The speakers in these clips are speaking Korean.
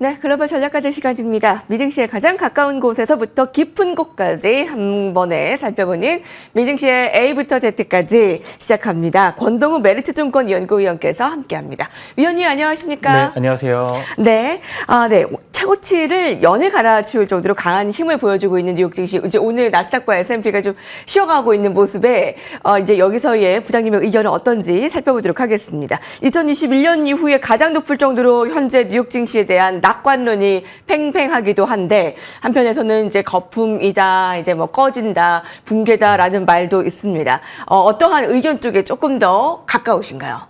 네, 글로벌 전략가들 시간입니다. 미증시의 가장 가까운 곳에서부터 깊은 곳까지 한 번에 살펴보는 미증시의 A부터 Z까지 시작합니다. 권동우 메리츠증권 연구위원께서 함께합니다. 위원님 안녕하십니까? 네, 안녕하세요. 네, 최고치를 연일 갈아치울 정도로 강한 힘을 보여주고 있는 뉴욕 증시. 이제 오늘 나스닥과 S&P가 좀 쉬어가고 있는 모습에 이제 여기서의 부장님의 의견은 어떤지 살펴보도록 하겠습니다. 2021년 이후에 가장 높을 정도로 현재 뉴욕 증시에 대한 낙관론이 팽팽하기도 한데 한편에서는 이제 거품이다, 이제 뭐 꺼진다, 붕괴다라는 말도 있습니다. 어떠한 의견 쪽에 조금 더 가까우신가요?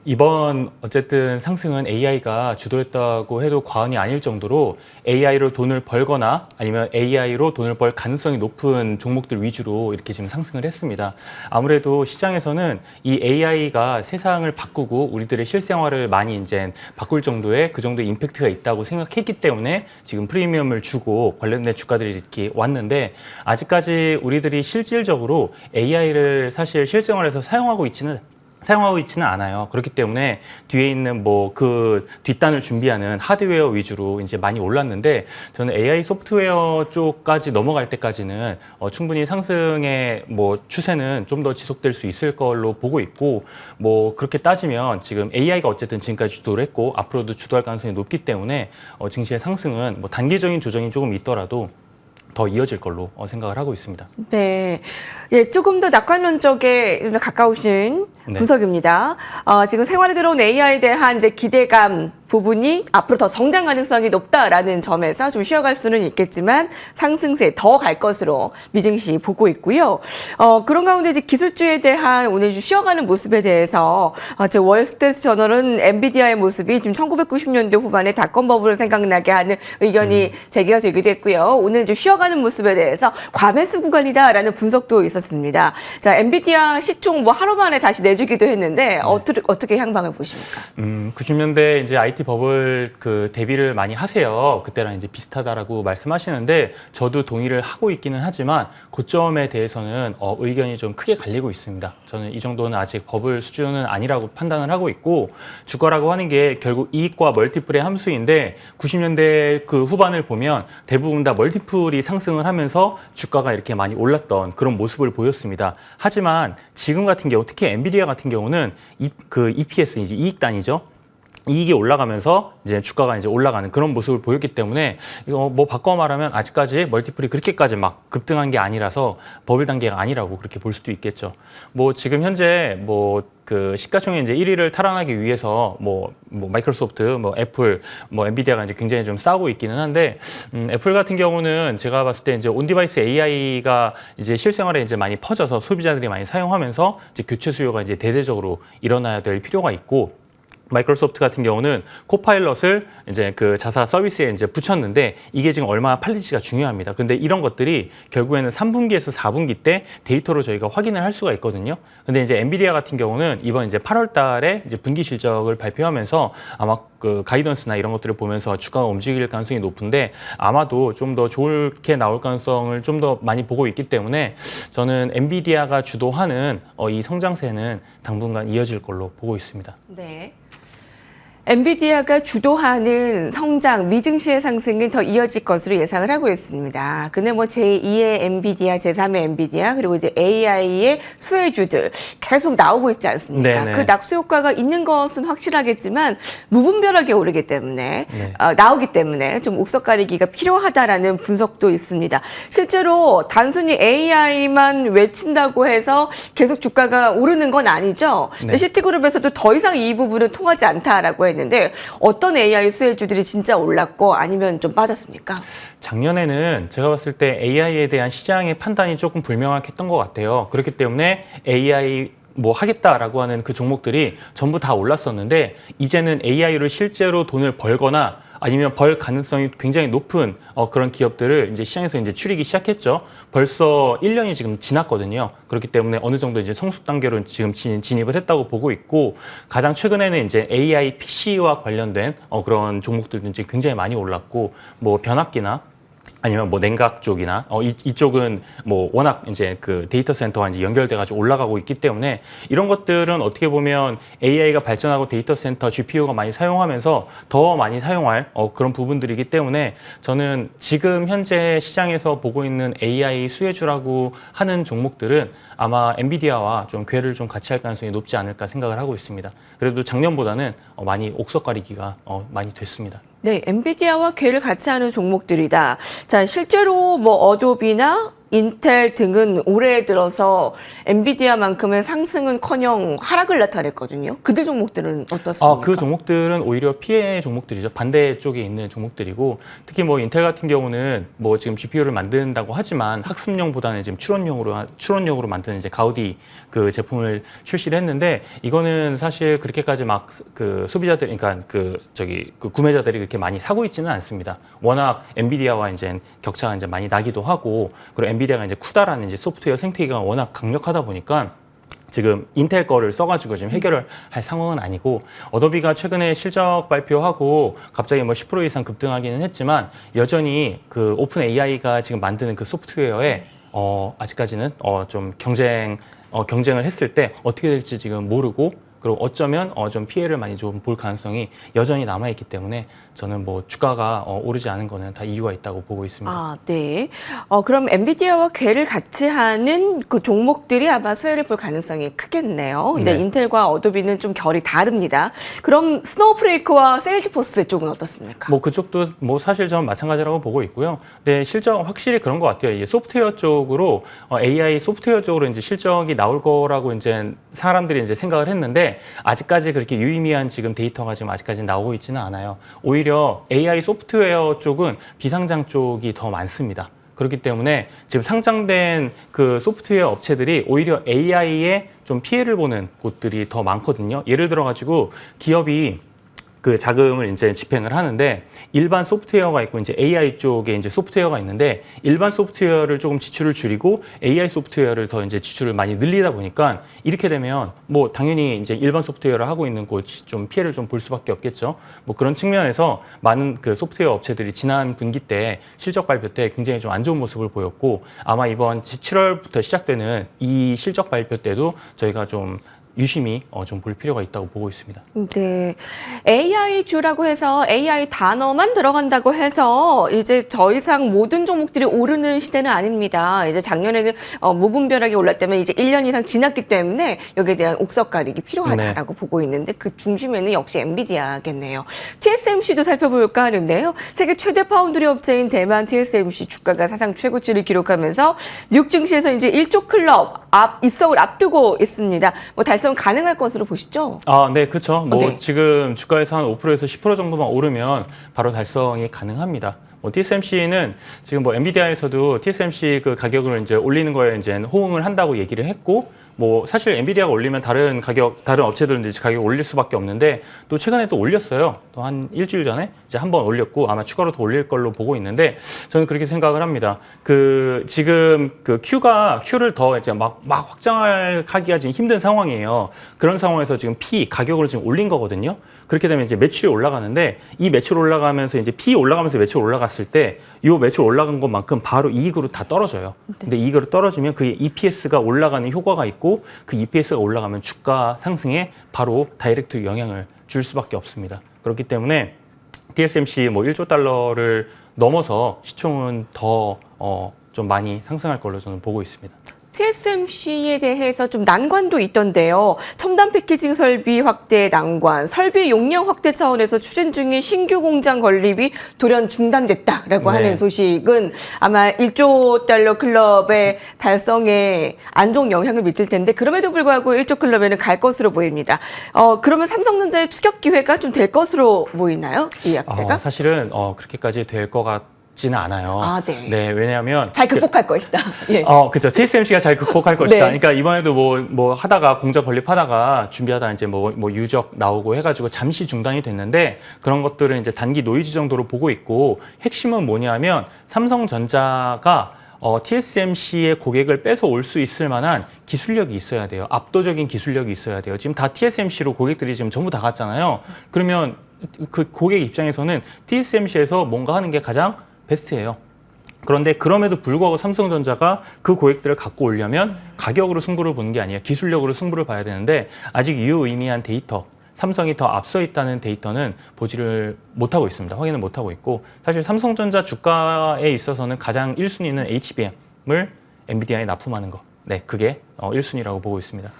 이번 어쨌든 상승은 AI가 주도했다고 해도 과언이 아닐 정도로 AI로 돈을 벌거나 아니면 AI로 돈을 벌 가능성이 높은 종목들 위주로 이렇게 지금 상승을 했습니다. 아무래도 시장에서는 이 AI가 세상을 바꾸고 우리들의 실생활을 많이 이제 바꿀 정도의 그 정도의 임팩트가 있다고 생각했기 때문에 지금 프리미엄을 주고 관련된 주가들이 이렇게 왔는데 아직까지 우리들이 실질적으로 AI를 사실 실생활에서 사용하고 있지는 않아요. 그렇기 때문에 뒤에 있는 뭐 그 뒷단을 준비하는 하드웨어 위주로 이제 많이 올랐는데 저는 AI 소프트웨어 쪽까지 넘어갈 때까지는 충분히 상승의 뭐 추세는 좀 더 지속될 수 있을 걸로 보고 있고 뭐 그렇게 따지면 지금 AI가 어쨌든 지금까지 주도를 했고 앞으로도 주도할 가능성이 높기 때문에 증시의 상승은 뭐 단기적인 조정이 조금 있더라도 더 이어질 걸로 생각을 하고 있습니다. 네, 조금 더 낙관론 쪽에 가까우신 분석입니다. 지금 생활에 들어온 AI에 대한 이제 기대감 부분이 앞으로 더 성장 가능성이 높다라는 점에서 좀 쉬어갈 수는 있겠지만 상승세 더 갈 것으로 미증시 보고 있고요. 그런 가운데 이제 기술주에 대한 오늘 쉬어가는 모습에 대해서 제 월스트리트 저널은 엔비디아의 모습이 지금 1990년대 후반에 닷컴 버블을 생각나게 하는 의견이 제기가 되기도 했고요. 오늘 이제 쉬어가는 모습에 대해서 과매수 구간이다라는 분석도 있었습니다. 자, 엔비디아 시총 뭐 하루 만에 다시 내주기도 했는데 어떻게 향방을 보십니까? 90년대 이제 IT 버블 그 대비를 많이 하세요. 그때랑 이제 비슷하다라고 말씀하시는데 저도 동의를 하고 있기는 하지만 고점에 대해서는 의견이 좀 크게 갈리고 있습니다. 저는 이 정도는 아직 버블 수준은 아니라고 판단을 하고 있고 주가라고 하는 게 결국 이익과 멀티플의 함수인데 90년대 그 후반을 보면 대부분 다 멀티플이 상승을 하면서 주가가 이렇게 많이 올랐던 그런 모습을 보였습니다. 하지만 지금 같은 경우 특히 엔비디아 같은 경우는 그 EPS 이제 이익 단위죠. 이익이 올라가면서 이제 주가가 이제 올라가는 그런 모습을 보였기 때문에 이거 뭐 바꿔 말하면 아직까지 멀티플이 그렇게까지 막 급등한 게 아니라서 버블 단계가 아니라고 그렇게 볼 수도 있겠죠. 뭐 지금 현재 뭐 그 시가총액 이제 1위를 탈환하기 위해서 뭐 마이크로소프트, 뭐 애플, 뭐 엔비디아가 이제 굉장히 좀 싸우고 있기는 한데 애플 같은 경우는 제가 봤을 때 이제 온디바이스 AI가 이제 실생활에 이제 많이 퍼져서 소비자들이 많이 사용하면서 이제 교체 수요가 이제 대대적으로 일어나야 될 필요가 있고. 마이크로소프트 같은 경우는 코파일럿을 이제 그 자사 서비스에 이제 붙였는데 이게 지금 얼마나 팔릴지가 중요합니다. 근데 이런 것들이 결국에는 3분기에서 4분기 때 데이터로 저희가 확인을 할 수가 있거든요. 근데 이제 엔비디아 같은 경우는 이번 이제 8월 달에 이제 분기 실적을 발표하면서 아마 그 가이던스나 이런 것들을 보면서 주가가 움직일 가능성이 높은데 아마도 좀 더 좋게 나올 가능성을 좀 더 많이 보고 있기 때문에 저는 엔비디아가 주도하는 이 성장세는 당분간 이어질 걸로 보고 있습니다. 네. 엔비디아가 주도하는 성장, 미증시의 상승은 더 이어질 것으로 예상을 하고 있습니다. 근데 뭐 제2의 엔비디아, 제3의 엔비디아, 그리고 이제 AI의 수혜주들 계속 나오고 있지 않습니까? 네네. 그 낙수 효과가 있는 것은 확실하겠지만 무분별하게 오르기 때문에 나오기 때문에 좀 옥석 가리기가 필요하다라는 분석도 있습니다. 실제로 단순히 AI만 외친다고 해서 계속 주가가 오르는 건 아니죠. 네. 시티그룹에서도 더 이상 이 부분은 통하지 않다라고 했는데 어떤 AI 수혜주들이 진짜 올랐고 아니면 좀 빠졌습니까? 작년에는 제가 봤을 때 AI에 대한 시장의 판단이 조금 불명확했던 것 같아요. 그렇기 때문에 AI 뭐 하겠다라고 하는 그 종목들이 전부 다 올랐었는데 이제는 AI로 실제로 돈을 벌거나 아니면 벌 가능성이 굉장히 높은 그런 기업들을 이제 시장에서 이제 추리기 시작했죠. 벌써 1년이 지금 지났거든요. 그렇기 때문에 어느 정도 이제 성숙 단계로 지금 진입을 했다고 보고 있고 가장 최근에는 이제 AI PC와 관련된 그런 종목들도 이제 굉장히 많이 올랐고 뭐 변압기나 아니면 뭐 냉각 쪽이나 이쪽은 뭐 워낙 이제 그 데이터 센터와 이제 연결돼 가지고 올라가고 있기 때문에 이런 것들은 어떻게 보면 AI가 발전하고 데이터 센터 GPU가 많이 사용하면서 더 많이 사용할 그런 부분들이기 때문에 저는 지금 현재 시장에서 보고 있는 AI 수혜주라고 하는 종목들은 아마 엔비디아와 좀 궤를 좀 같이 할 가능성이 높지 않을까 생각을 하고 있습니다. 그래도 작년보다는 많이 옥석가리기가 많이 됐습니다. 네, 엔비디아와 궤를 같이 하는 종목들이다. 자, 실제로 뭐 어도비나 인텔 등은 올해 들어서 엔비디아만큼의 상승은커녕 하락을 나타냈거든요. 그들 종목들은 어떻습니까? 그 종목들은 오히려 피해 종목들이죠. 반대 쪽에 있는 종목들이고 특히 뭐 인텔 같은 경우는 뭐 지금 GPU를 만든다고 하지만 학습용보다는 지금 추론용으로 만드는 이제 가우디 그 제품을 출시를 했는데 이거는 사실 그렇게까지 막 그 소비자들 그러니까 그 구매자들이 그렇게 많이 사고 있지는 않습니다. 워낙 엔비디아와 이제 격차가 이제 많이 나기도 하고 그리고 엔비디아가 이제 쿠다라는 이제 소프트웨어 생태계가 워낙 강력하다 보니까 지금 인텔 거를 써가지고 지금 해결을 할 상황은 아니고 어도비가 최근에 실적 발표하고 갑자기 뭐 10% 이상 급등하기는 했지만 여전히 그 오픈 AI가 지금 만드는 그 소프트웨어에 아직까지는 좀 경쟁을 했을 때 어떻게 될지 지금 모르고 그리고 어쩌면 좀 피해를 많이 좀 볼 가능성이 여전히 남아있기 때문에 저는 뭐 주가가 오르지 않은 거는 다 이유가 있다고 보고 있습니다. 아, 네. 그럼 엔비디아와 궤를 같이 하는 그 종목들이 아마 수혜를 볼 가능성이 크겠네요. 근데 네. 인텔과 어도비는 좀 결이 다릅니다. 그럼 스노우프레이크와 세일즈포스 쪽은 어떻습니까? 뭐 그쪽도 뭐 사실 전 마찬가지라고 보고 있고요. 근데 실적 확실히 그런 것 같아요. 이게 소프트웨어 쪽으로 AI 소프트웨어 쪽으로 이제 실적이 나올 거라고 이제 사람들이 이제 생각을 했는데 아직까지 그렇게 유의미한 지금 데이터가 지금 아직까지 나오고 있지는 않아요. 오히려 AI 소프트웨어 쪽은 비상장 쪽이 더 많습니다. 그렇기 때문에 지금 상장된 그 소프트웨어 업체들이 오히려 AI에 좀 피해를 보는 곳들이 더 많거든요. 예를 들어 가지고 기업이 그 자금을 이제 집행을 하는데 일반 소프트웨어가 있고 이제 AI 쪽에 이제 소프트웨어가 있는데 일반 소프트웨어를 조금 지출을 줄이고 AI 소프트웨어를 더 이제 지출을 많이 늘리다 보니까 이렇게 되면 뭐 당연히 이제 일반 소프트웨어를 하고 있는 곳이 좀 피해를 좀 볼 수밖에 없겠죠. 뭐 그런 측면에서 많은 그 소프트웨어 업체들이 지난 분기 때 실적 발표 때 굉장히 좀 안 좋은 모습을 보였고 아마 이번 7월부터 시작되는 이 실적 발표 때도 저희가 좀 유심히 좀 볼 필요가 있다고 보고 있습니다. 네. AI주라고 해서 AI 단어만 들어간다고 해서 이제 더 이상 모든 종목들이 오르는 시대는 아닙니다. 이제 작년에는 무분별하게 올랐다면 이제 1년 이상 지났기 때문에 여기에 대한 옥석 가리기 필요하다라고 보고 있는데 그 중심에는 역시 엔비디아겠네요. TSMC도 살펴볼까 하는데요. 세계 최대 파운드리 업체인 대만 TSMC 주가가 사상 최고치를 기록하면서 뉴욕 증시에서 이제 1조 클럽 입성을 앞두고 있습니다. 뭐 달성 가능할 것으로 보시죠? 네, 그렇죠. 뭐 네. 지금 주가에서 한 5%에서 10% 정도만 오르면 바로 달성이 가능합니다. 뭐 TSMC는 지금 뭐 엔비디아에서도 TSMC 그 가격을 이제 올리는 거에 이제 호응을 한다고 얘기를 했고 뭐 사실 엔비디아가 올리면 다른 업체들은 이제 가격 올릴 수밖에 없는데 또 최근에 또 올렸어요. 또 한 일주일 전에 이제 한 번 올렸고 아마 추가로 더 올릴 걸로 보고 있는데 저는 그렇게 생각을 합니다. 그 지금 그 Q를 더 이제 막 확장하기가 지금 힘든 상황이에요. 그런 상황에서 지금 가격을 지금 올린 거거든요. 그렇게 되면 이제 매출이 올라가는데 이 매출 올라가면서 이제 P 올라가면서 매출 올라갔을 때 이 매출 올라간 것만큼 바로 이익으로 다 떨어져요. 근데 이익으로 떨어지면 그게 EPS가 올라가는 효과가 있고 그 EPS가 올라가면 주가 상승에 바로 다이렉트 영향을 줄 수밖에 없습니다. 그렇기 때문에 TSMC 뭐 1조 달러를 넘어서 시총은 더 좀 많이 상승할 걸로 저는 보고 있습니다. TSMC에 대해서 좀 난관도 있던데요. 첨단 패키징 설비 확대 난관, 설비 용량 확대 차원에서 추진 중인 신규 공장 건립이 돌연 중단됐다라고 네. 하는 소식은 아마 1조 달러 클럽의 달성에 안 좋은 영향을 미칠 텐데 그럼에도 불구하고 1조 클럽에는 갈 것으로 보입니다. 그러면 삼성전자의 추격 기회가 좀 될 것으로 보이나요? 이 약제가? 사실은 그렇게까지 될 것 같지는 않아요. 아, 네. 네, 왜냐하면 잘 극복할 것이다. 예. 그렇죠. TSMC가 잘 극복할 것이다. 네. 그러니까 이번에도 뭐 하다가 공장 건립하다가 준비하다 이제 뭐 유적 나오고 해가지고 잠시 중단이 됐는데 그런 것들은 이제 단기 노이즈 정도로 보고 있고 핵심은 뭐냐면 삼성전자가 TSMC의 고객을 뺏어 올 수 있을 만한 기술력이 있어야 돼요. 압도적인 기술력이 있어야 돼요. 지금 다 TSMC로 고객들이 지금 전부 다 갔잖아요. 그러면 그 고객 입장에서는 TSMC에서 뭔가 하는 게 가장 베스트예요. 그런데 그럼에도 불구하고 삼성전자가 그 고객들을 갖고 오려면 가격으로 승부를 보는 게 아니에요. 기술력으로 승부를 봐야 되는데 아직 유의미한 데이터, 삼성이 더 앞서 있다는 데이터는 보지를 못하고 있습니다. 확인을 못하고 있고 사실 삼성전자 주가에 있어서는 가장 1순위는 HBM을 엔비디아에 납품하는 거. 네, 그게 1순위라고 보고 있습니다.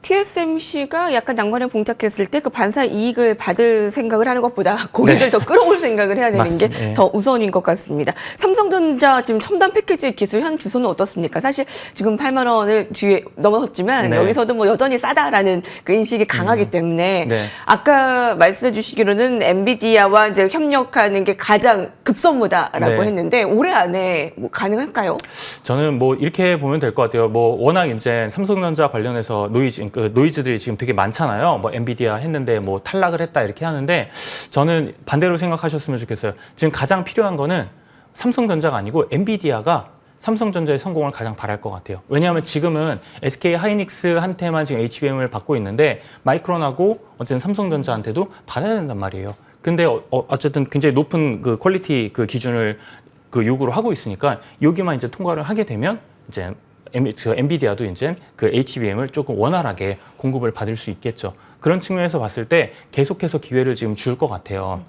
TSMC가 약간 난관에 봉착했을 때 그 반사 이익을 받을 생각을 하는 것보다 고객을 더 끌어올 생각을 해야 되는 게 맞습니다. 더 우선인 것 같습니다. 삼성전자 지금 첨단 패키지 기술 현 주소는 어떻습니까? 사실 지금 8만 원을 뒤에 넘어섰지만 네. 여기서도 뭐 여전히 싸다라는 그 인식이 강하기 때문에 네. 아까 말씀해 주시기로는 엔비디아와 이제 협력하는 게 가장 급선무다라고 네. 했는데 올해 안에 뭐 가능할까요? 저는 뭐 이렇게 보면 될 것 같아요. 뭐 워낙 이제 삼성전자 관련해서 노이즈들이 지금 되게 많잖아요. 뭐 엔비디아 했는데 뭐 탈락을 했다 이렇게 하는데 저는 반대로 생각하셨으면 좋겠어요. 지금 가장 필요한 거는 삼성전자가 아니고 엔비디아가 삼성전자의 성공을 가장 바랄 것 같아요. 왜냐하면 지금은 SK 하이닉스한테만 지금 HBM을 받고 있는데 마이크론하고 어쨌든 삼성전자한테도 받아야 된단 말이에요. 근데 어쨌든 굉장히 높은 그 퀄리티 그 기준을 그 요구를 하고 있으니까 여기만 이제 통과를 하게 되면 이제 엔비디아도 이제 그 HBM을 조금 원활하게 공급을 받을 수 있겠죠. 그런 측면에서 봤을 때 계속해서 기회를 지금 줄 것 같아요.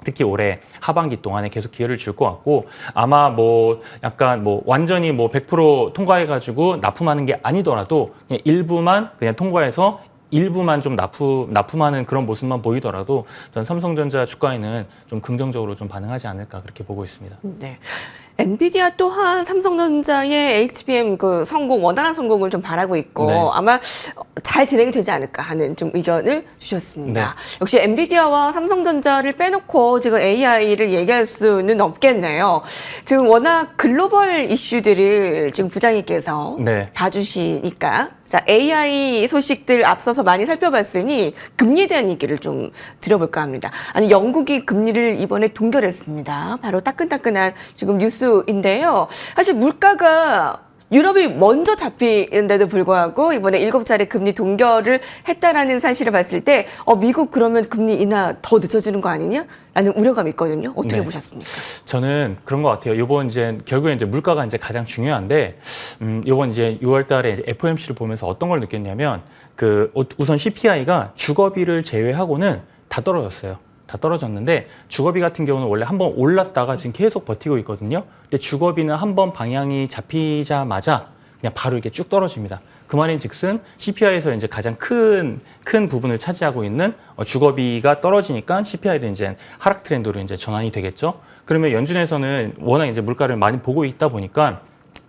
특히 올해 하반기 동안에 계속 기회를 줄 것 같고 아마 뭐 약간 뭐 완전히 뭐 100% 통과해가지고 납품하는 게 아니더라도 그냥 일부만 그냥 통과해서 일부만 좀 납품하는 그런 모습만 보이더라도 전 삼성전자 주가에는 좀 긍정적으로 좀 반응하지 않을까 그렇게 보고 있습니다. 네. 엔비디아 또한 삼성전자의 HBM 그 성공, 원활한 성공을 좀 바라고 있고 네. 아마 잘 진행이 되지 않을까 하는 좀 의견을 주셨습니다. 네. 역시 엔비디아와 삼성전자를 빼놓고 지금 AI를 얘기할 수는 없겠네요. 지금 워낙 글로벌 이슈들을 지금 부장님께서 네. 봐주시니까 자, AI 소식들 앞서서 많이 살펴봤으니 금리에 대한 얘기를 좀 드려볼까 합니다. 아니, 영국이 금리를 이번에 동결했습니다. 바로 따끈따끈한 지금 뉴스인데요. 사실 물가가 유럽이 먼저 잡히는데도 불구하고 이번에 7차례 금리 동결을 했다라는 사실을 봤을 때 미국 그러면 금리 인하 더 늦춰지는 거 아니냐? 라는 우려감이 있거든요. 어떻게 네. 보셨습니까? 저는 그런 것 같아요. 요번 이제 결국에 이제 물가가 이제 가장 중요한데, 요번 이제 6월달에 이제 FOMC를 보면서 어떤 걸 느꼈냐면, 그 우선 CPI가 주거비를 제외하고는 다 떨어졌어요. 다 떨어졌는데 주거비 같은 경우는 원래 한번 올랐다가 지금 계속 버티고 있거든요. 근데 주거비는 한번 방향이 잡히자마자 그냥 바로 이렇게 쭉 떨어집니다. 그 말인즉슨 CPI에서 이제 가장 큰 부분을 차지하고 있는 주거비가 떨어지니까 CPI도 이제 하락 트렌드로 이제 전환이 되겠죠. 그러면 연준에서는 워낙 이제 물가를 많이 보고 있다 보니까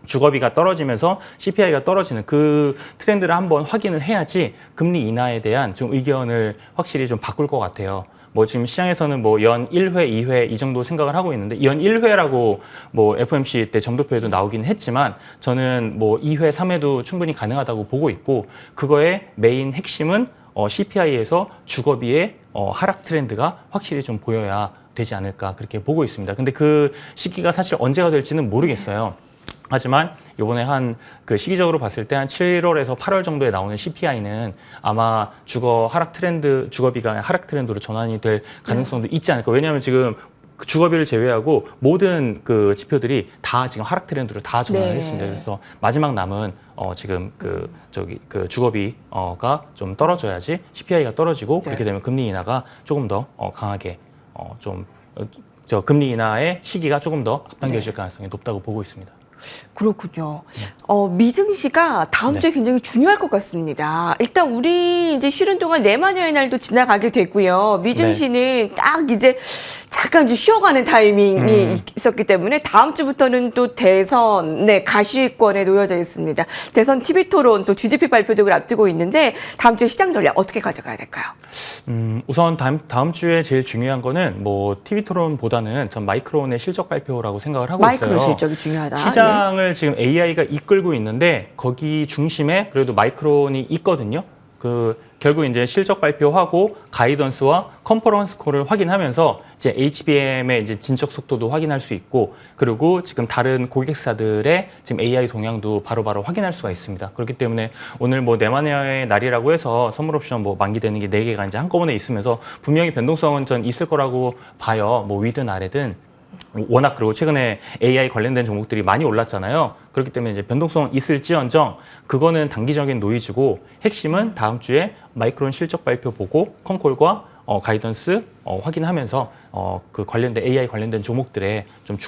주거비가 떨어지면서 CPI가 떨어지는 그 트렌드를 한번 확인을 해야지 금리 인하에 대한 좀 의견을 확실히 좀 바꿀 것 같아요. 뭐 지금 시장에서는 뭐 연 1회, 2회 이 정도 생각을 하고 있는데 연 1회라고 뭐 FOMC 때 점도표에도 나오긴 했지만 저는 뭐 2회, 3회도 충분히 가능하다고 보고 있고 그거의 메인 핵심은 CPI에서 주거비의 하락 트렌드가 확실히 좀 보여야 되지 않을까 그렇게 보고 있습니다. 근데 그 시기가 사실 언제가 될지는 모르겠어요. 하지만 이번에 한 그 시기적으로 봤을 때 한 7월에서 8월 정도에 나오는 CPI는 아마 주거비가 하락 트렌드로 전환이 될 가능성도 있지 않을까. 왜냐하면 지금 주거비를 제외하고 모든 그 지표들이 다 지금 하락 트렌드로 다 전환을 네. 했습니다. 그래서 마지막 남은 지금 그 주거비가 좀 떨어져야지 CPI가 떨어지고 네. 그렇게 되면 금리 인하가 조금 더 강하게 금리 인하의 시기가 조금 더 앞당겨질 가능성이 높다고 보고 있습니다. 그렇군요. 미증시가 다음 네. 주에 굉장히 중요할 것 같습니다. 일단 우리 이제 쉬는 동안 내마녀의 날도 지나가게 됐고요. 미증시는 딱 이제 잠깐 이제 쉬어가는 타이밍이 있었기 때문에 다음 주부터는 또 대선, 가시권에 놓여져 있습니다. 대선 TV 토론 또 GDP 발표 등을 앞두고 있는데 다음 주에 시장 전략 어떻게 가져가야 될까요? 우선 다음 주에 제일 중요한 거는 뭐 TV 토론보다는 전 마이크론의 실적 발표라고 생각을 하고 마이크론 있어요. 실적이 중요하다. 시장을 지금 AI가 이끌고 있는데 거기 중심에 그래도 마이크론이 있거든요. 결국 이제 실적 발표하고 가이던스와 컨퍼런스 콜을 확인하면서 이제 HBM의 이제 진척 속도도 확인할 수 있고 그리고 지금 다른 고객사들의 지금 AI 동향도 바로바로 확인할 수가 있습니다. 그렇기 때문에 오늘 뭐 내마녀의 날이라고 해서 선물 옵션 뭐 만기되는 게 4개가 이제 한꺼번에 있으면서 분명히 변동성은 전 있을 거라고 봐요. 뭐 위든 아래든 워낙 그리고 최근에 AI 관련된 종목들이 많이 올랐잖아요. 그렇기 때문에 이제 변동성 있을지언정 그거는 단기적인 노이즈고 핵심은 다음 주에 마이크론 실적 발표 보고 컨콜과 가이던스 확인하면서 그 관련된 AI 관련된 종목들의 좀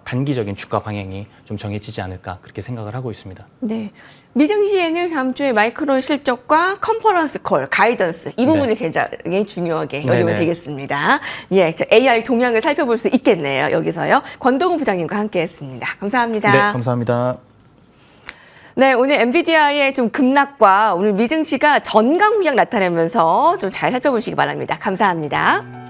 단기적인 주가 방향이 좀 정해지지 않을까 그렇게 생각을 하고 있습니다. 네. 미증시에는 다음 주에 마이크론 실적과 컨퍼런스 콜, 가이던스 이 부분이 굉장히 중요하게 여기면 네네. 되겠습니다. 예, 저 AI 동향을 살펴볼 수 있겠네요. 여기서요. 권동훈 부장님과 함께했습니다. 감사합니다. 네, 감사합니다. 네, 오늘 엔비디아의 좀 급락과 오늘 미증시가 전강 후약 나타내면서 좀 잘 살펴보시기 바랍니다. 감사합니다.